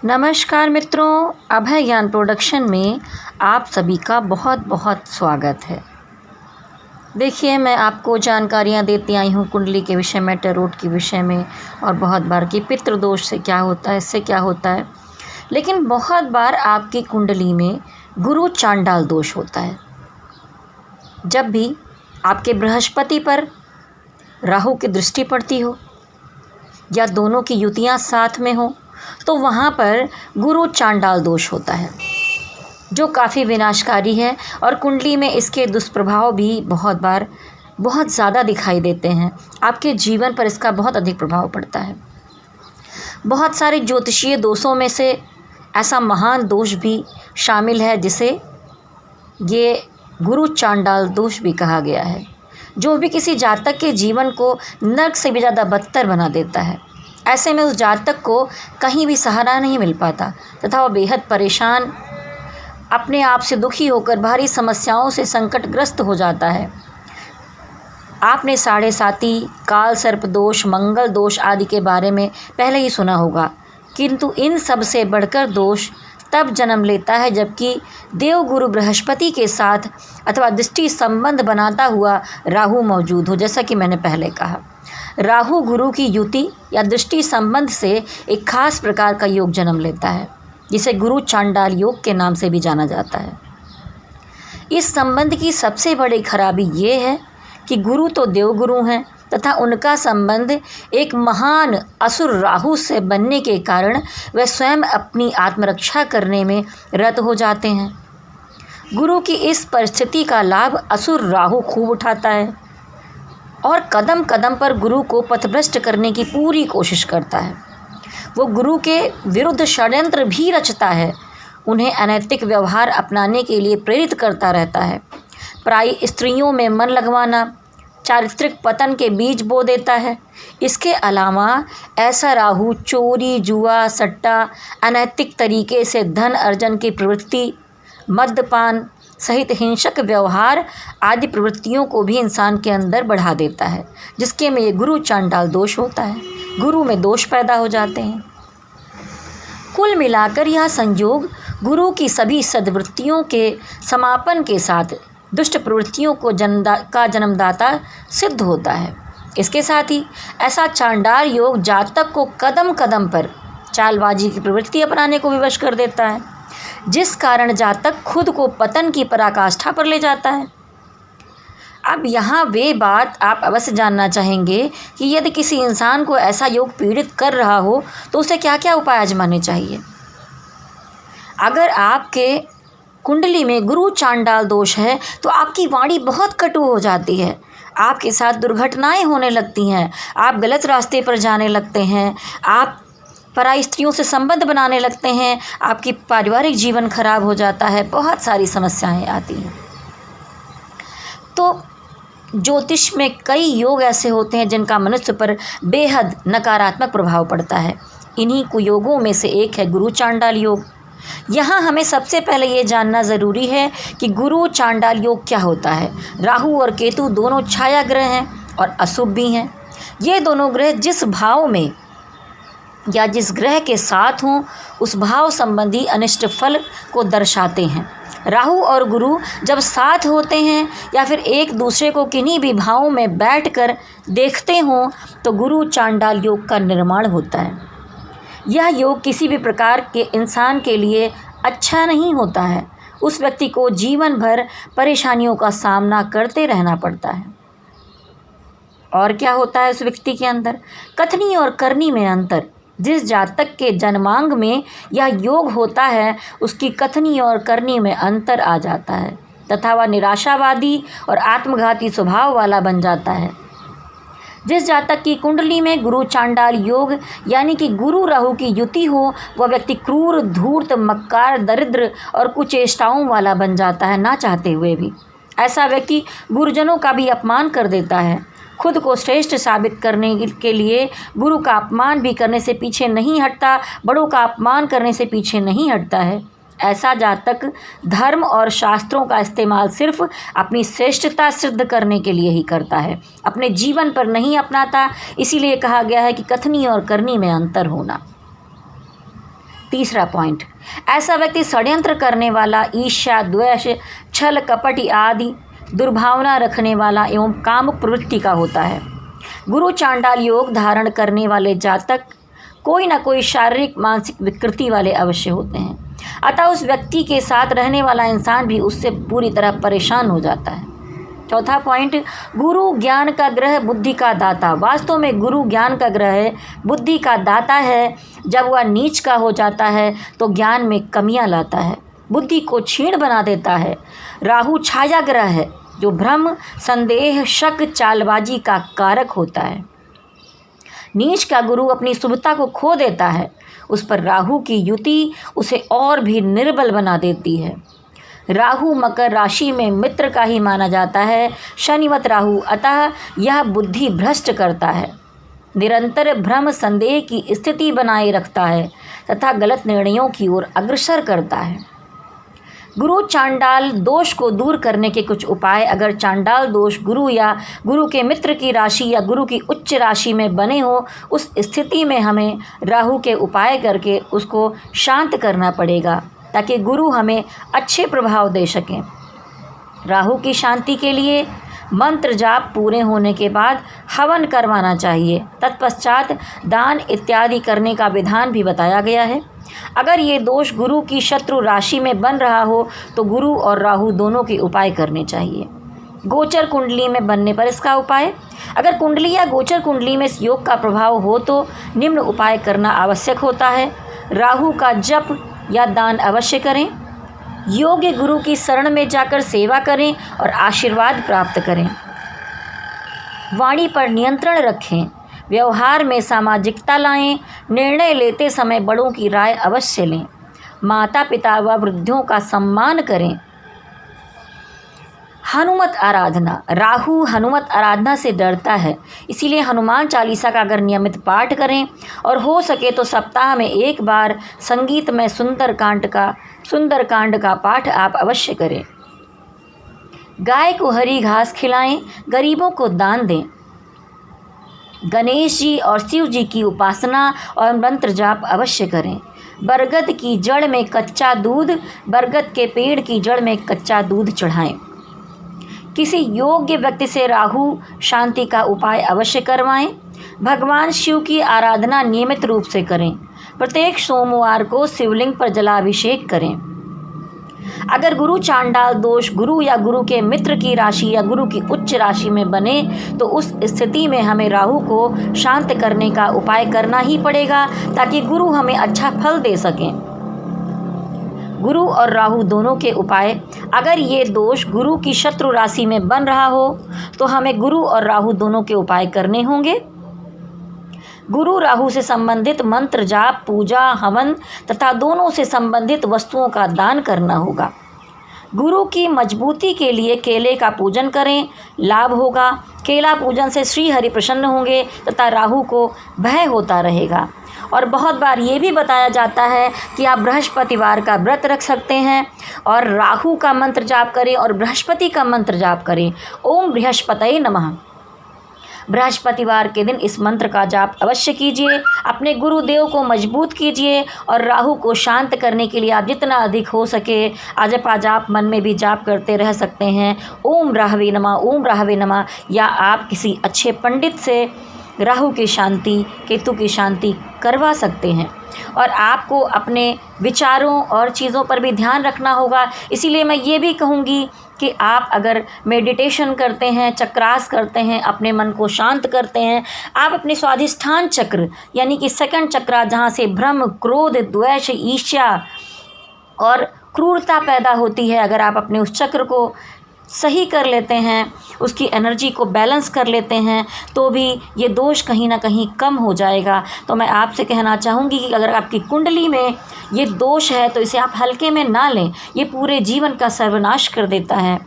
नमस्कार मित्रों, अभय ज्ञान प्रोडक्शन में आप सभी का बहुत बहुत स्वागत है। देखिए, मैं आपको जानकारियाँ देती आई हूँ कुंडली के विषय में, टैरोट के विषय में, और बहुत बार कि पितृदोष से क्या होता है, इससे क्या होता है। लेकिन बहुत बार आपकी कुंडली में गुरु चांडाल दोष होता है। जब भी आपके बृहस्पति पर राहु की दृष्टि पड़ती हो या दोनों की युतियाँ साथ में हो, तो वहाँ पर गुरु चांडाल दोष होता है, जो काफ़ी विनाशकारी है। और कुंडली में इसके दुष्प्रभाव भी बहुत बार बहुत ज़्यादा दिखाई देते हैं। आपके जीवन पर इसका बहुत अधिक प्रभाव पड़ता है। बहुत सारे ज्योतिषीय दोषों में से ऐसा महान दोष भी शामिल है, जिसे ये गुरु चांडाल दोष भी कहा गया है, जो भी किसी जातक के जीवन को नर्क से भी ज़्यादा बदतर बना देता है। ऐसे में उस जातक को कहीं भी सहारा नहीं मिल पाता तथा वह बेहद परेशान, अपने आप से दुखी होकर भारी समस्याओं से संकटग्रस्त हो जाता है। आपने साढ़े साती, काल सर्प दोष, मंगल दोष आदि के बारे में पहले ही सुना होगा, किंतु इन सब से बढ़कर दोष तब जन्म लेता है जबकि देवगुरु बृहस्पति के साथ अथवा दृष्टि संबंध बनाता हुआ राहु मौजूद हो। जैसा कि मैंने पहले कहा, राहु गुरु की युति या दृष्टि संबंध से एक खास प्रकार का योग जन्म लेता है, जिसे गुरु चांडाल योग के नाम से भी जाना जाता है। इस संबंध की सबसे बड़ी खराबी ये है कि गुरु तो देवगुरु हैं तथा उनका संबंध एक महान असुर राहु से बनने के कारण वह स्वयं अपनी आत्मरक्षा करने में रत हो जाते हैं। गुरु की इस परिस्थिति का लाभ असुर राहु खूब उठाता है और कदम कदम पर गुरु को पथभ्रष्ट करने की पूरी कोशिश करता है। वो गुरु के विरुद्ध षड्यंत्र भी रचता है, उन्हें अनैतिक व्यवहार अपनाने के लिए प्रेरित करता रहता है। प्राय स्त्रियों में मन लगवाना, चारित्रिक पतन के बीज बो देता है। इसके अलावा ऐसा राहु चोरी, जुआ, सट्टा, अनैतिक तरीके से धन अर्जन की प्रवृत्ति, मद्यपान सहित हिंसक व्यवहार आदि प्रवृत्तियों को भी इंसान के अंदर बढ़ा देता है, जिसके में ये गुरु चांडाल दोष होता है। गुरु में दोष पैदा हो जाते हैं। कुल मिलाकर यह संयोग गुरु की सभी सद्वृत्तियों के समापन के साथ दुष्ट प्रवृत्तियों को जन्मदाता सिद्ध होता है। इसके साथ ही ऐसा चांडाल योग जातक को कदम कदम पर चालबाजी की प्रवृत्ति अपनाने को विवश कर देता है, जिस कारण जातक खुद को पतन की पराकाष्ठा पर ले जाता है। अब यहाँ वे बात आप अवश्य जानना चाहेंगे कि यदि किसी इंसान को ऐसा योग पीड़ित कर रहा हो तो उसे क्या क्या उपाय आजमाने चाहिए। अगर आपके कुंडली में गुरु चांडाल दोष है तो आपकी वाणी बहुत कटु हो जाती है, आपके साथ दुर्घटनाएं होने लगती हैं, आप गलत रास्ते पर जाने लगते हैं, आप पराई स्त्रियों से संबंध बनाने लगते हैं, आपकी पारिवारिक जीवन खराब हो जाता है, बहुत सारी समस्याएं आती हैं। तो ज्योतिष में कई योग ऐसे होते हैं जिनका मनुष्य पर बेहद नकारात्मक प्रभाव पड़ता है। इन्हीं कुयोगों में से एक है गुरु चांडाल योग। यहाँ हमें सबसे पहले ये जानना ज़रूरी है कि गुरु चांडाल योग क्या होता है। राहु और केतु दोनों छाया ग्रह हैं और अशुभ भी हैं। ये दोनों ग्रह जिस भाव में या जिस ग्रह के साथ हों उस भाव संबंधी अनिष्ट फल को दर्शाते हैं। राहु और गुरु जब साथ होते हैं या फिर एक दूसरे को किन्हीं भी भावों में बैठकर देखते हों तो गुरु चांडाल योग का निर्माण होता है। यह योग किसी भी प्रकार के इंसान के लिए अच्छा नहीं होता है। उस व्यक्ति को जीवन भर परेशानियों का सामना करते रहना पड़ता है। और क्या होता है उस व्यक्ति के अंदर? कथनी और करनी में अंतर। जिस जातक के जन्मांग में यह योग होता है उसकी कथनी और करनी में अंतर आ जाता है तथा वह निराशावादी और आत्मघाती स्वभाव वाला बन जाता है। जिस जातक की कुंडली में गुरु चांडाल योग यानी कि गुरु राहु की युति हो, वह व्यक्ति क्रूर, धूर्त, मक्कार, दरिद्र और कुचेष्टाओं वाला बन जाता है, ना चाहते हुए भी। ऐसा व्यक्ति गुरुजनों का भी अपमान कर देता है। खुद को श्रेष्ठ साबित करने के लिए गुरु का अपमान भी करने से पीछे नहीं हटता, बड़ों का अपमान करने से पीछे नहीं हटता है। ऐसा जातक धर्म और शास्त्रों का इस्तेमाल सिर्फ अपनी श्रेष्ठता सिद्ध करने के लिए ही करता है, अपने जीवन पर नहीं अपनाता। इसीलिए कहा गया है कि कथनी और करनी में अंतर होना। तीसरा पॉइंट, ऐसा व्यक्ति षड्यंत्र करने वाला, ईर्ष्या, द्वेष, छल, कपट आदि दुर्भावना रखने वाला एवं कामुक प्रवृत्ति का होता है। गुरु चांडाल योग धारण करने वाले जातक कोई ना कोई शारीरिक मानसिक विकृति वाले अवश्य होते हैं, अतः उस व्यक्ति के साथ रहने वाला इंसान भी उससे पूरी तरह परेशान हो जाता है। चौथा पॉइंट, गुरु ज्ञान का ग्रह, बुद्धि का दाता। वास्तव में गुरु ज्ञान का ग्रह है, बुद्धि का दाता है। जब वह नीच का हो जाता है तो ज्ञान में कमियां लाता है, बुद्धि को क्षीण बना देता है। राहु छाया ग्रह है जो भ्रम, संदेह, शक, चालबाजी का कारक होता है। नीच का गुरु अपनी शुभता को खो देता है, उस पर राहु की युति उसे और भी निर्बल बना देती है। राहु मकर राशि में मित्र का ही माना जाता है, शनिवत राहु, अतः यह बुद्धि भ्रष्ट करता है, निरंतर भ्रम संदेह की स्थिति बनाए रखता है तथा गलत निर्णयों की ओर अग्रसर करता है। गुरु चांडाल दोष को दूर करने के कुछ उपाय। अगर चांडाल दोष गुरु या गुरु के मित्र की राशि या गुरु की उच्च राशि में बने हो, उस स्थिति में हमें राहु के उपाय करके उसको शांत करना पड़ेगा ताकि गुरु हमें अच्छे प्रभाव दे सकें। राहु की शांति के लिए मंत्र जाप पूरे होने के बाद हवन करवाना चाहिए। तत्पश्चात दान इत्यादि करने का विधान भी बताया गया है। अगर ये दोष गुरु की शत्रु राशि में बन रहा हो तो गुरु और राहु दोनों के उपाय करने चाहिए। गोचर कुंडली में बनने पर इसका उपाय, अगर कुंडली या गोचर कुंडली में इस योग का प्रभाव हो तो निम्न उपाय करना आवश्यक होता है। राहु का जप या दान अवश्य करें, योग्य गुरु की शरण में जाकर सेवा करें और आशीर्वाद प्राप्त करें। वाणी पर नियंत्रण रखें, व्यवहार में सामाजिकता लाएं, निर्णय लेते समय बड़ों की राय अवश्य लें, माता पिता व वृद्धों का सम्मान करें। हनुमत आराधना, राहु हनुमत आराधना से डरता है, इसीलिए हनुमान चालीसा का अगर नियमित पाठ करें और हो सके तो सप्ताह में एक बार संगीत में सुंदरकांड का पाठ आप अवश्य करें। गाय को हरी घास खिलाएं, गरीबों को दान दें। गणेश जी और शिव जी की उपासना और मंत्र जाप अवश्य करें। बरगद की जड़ में कच्चा दूध, बरगद के पेड़ की जड़ में कच्चा दूध चढ़ाएं। किसी योग्य व्यक्ति से राहु शांति का उपाय अवश्य करवाएं। भगवान शिव की आराधना नियमित रूप से करें। प्रत्येक सोमवार को शिवलिंग पर जलाभिषेक करें। अगर गुरु चांडाल दोष गुरु या गुरु के मित्र की राशि या गुरु की उच्च राशि में बने तो उस स्थिति में हमें राहु को शांत करने का उपाय करना ही पड़ेगा ताकि गुरु हमें अच्छा फल दे सकें। गुरु और राहु दोनों के उपाय, अगर ये दोष गुरु की शत्रु राशि में बन रहा हो तो हमें गुरु और राहु दोनों के उपाय करने होंगे। गुरु राहु से संबंधित मंत्र जाप, पूजा, हवन तथा दोनों से संबंधित वस्तुओं का दान करना होगा। गुरु की मजबूती के लिए केले का पूजन करें, लाभ होगा। केला पूजन से श्री हरि प्रसन्न होंगे तथा राहु को भय होता रहेगा। और बहुत बार ये भी बताया जाता है कि आप बृहस्पतिवार का व्रत रख सकते हैं और राहु का मंत्र जाप करें और बृहस्पति का मंत्र जाप करें। ओम बृहस्पतये नमः। बृहस्पतिवार के दिन इस मंत्र का जाप अवश्य कीजिए। अपने गुरुदेव को मजबूत कीजिए और राहु को शांत करने के लिए आप जितना अधिक हो सके अजपा जाप मन में भी जाप करते रह सकते हैं। ओम राहवे नमः, ओम राहवे नमः। या आप किसी अच्छे पंडित से राहु की शांति, केतु की शांति करवा सकते हैं। और आपको अपने विचारों और चीज़ों पर भी ध्यान रखना होगा। इसीलिए मैं ये भी कहूँगी कि आप अगर मेडिटेशन करते हैं, चक्रास करते हैं, अपने मन को शांत करते हैं, आप अपने स्वाधिष्ठान चक्र यानी कि सेकंड चक्र, जहाँ से भ्रम, क्रोध, द्वेष, ईर्ष्या और क्रूरता पैदा होती है, अगर आप अपने उस चक्र को सही कर लेते हैं, उसकी एनर्जी को बैलेंस कर लेते हैं, तो भी ये दोष कहीं ना कहीं कम हो जाएगा। तो मैं आपसे कहना चाहूँगी कि अगर आपकी कुंडली में ये दोष है तो इसे आप हल्के में ना लें। ये पूरे जीवन का सर्वनाश कर देता है,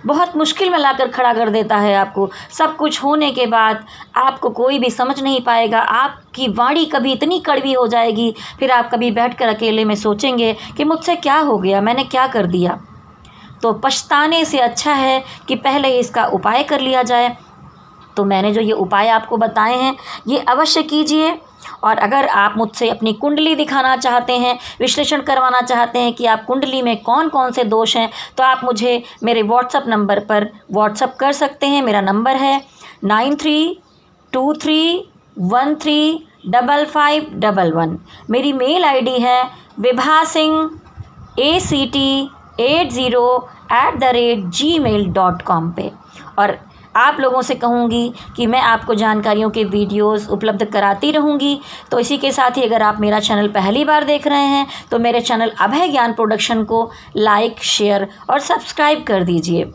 बहुत मुश्किल में लाकर खड़ा कर देता है आपको। सब कुछ होने के बाद आपको कोई भी समझ नहीं पाएगा। आपकी वाणी कभी इतनी कड़वी हो जाएगी, फिर आप कभी बैठकर अकेले में सोचेंगे कि मुझसे क्या हो गया, मैंने क्या कर दिया। तो पछताने से अच्छा है कि पहले इसका उपाय कर लिया जाए। तो मैंने जो ये उपाय आपको बताए हैं ये अवश्य कीजिए और अगर आप मुझसे अपनी कुंडली दिखाना चाहते हैं, विश्लेषण करवाना चाहते हैं कि आप कुंडली में कौन कौन से दोष हैं, तो आप मुझे मेरे व्हाट्सएप नंबर पर व्हाट्सएप कर सकते हैं। मेरा नंबर है 9323135511। मेरी मेल आईडी है vibhasingh80@gmail.com पे। और आप लोगों से कहूँगी कि मैं आपको जानकारियों के वीडियोस उपलब्ध कराती रहूँगी। तो इसी के साथ ही अगर आप मेरा चैनल पहली बार देख रहे हैं तो मेरे चैनल अभय ज्ञान प्रोडक्शन को लाइक, शेयर और सब्सक्राइब कर दीजिए।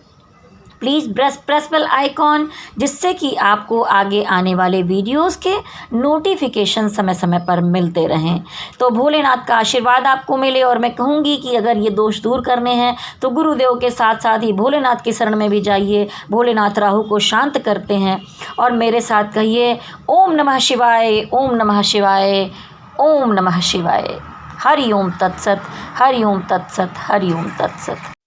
प्लीज़ प्रेस बेल आइकॉन, जिससे कि आपको आगे आने वाले वीडियोस के नोटिफिकेशन समय समय पर मिलते रहें। तो भोलेनाथ का आशीर्वाद आपको मिले। और मैं कहूँगी कि अगर ये दोष दूर करने हैं तो गुरुदेव के साथ साथ ही भोलेनाथ की शरण में भी जाइए। भोलेनाथ राहु को शांत करते हैं। और मेरे साथ कहिए ओम नमः शिवाय, ओम नमः शिवाय, ओम नमः शिवाय। हरि ओम तत्सत, हरि ओम तत्सत, हरि ओम तत्सत।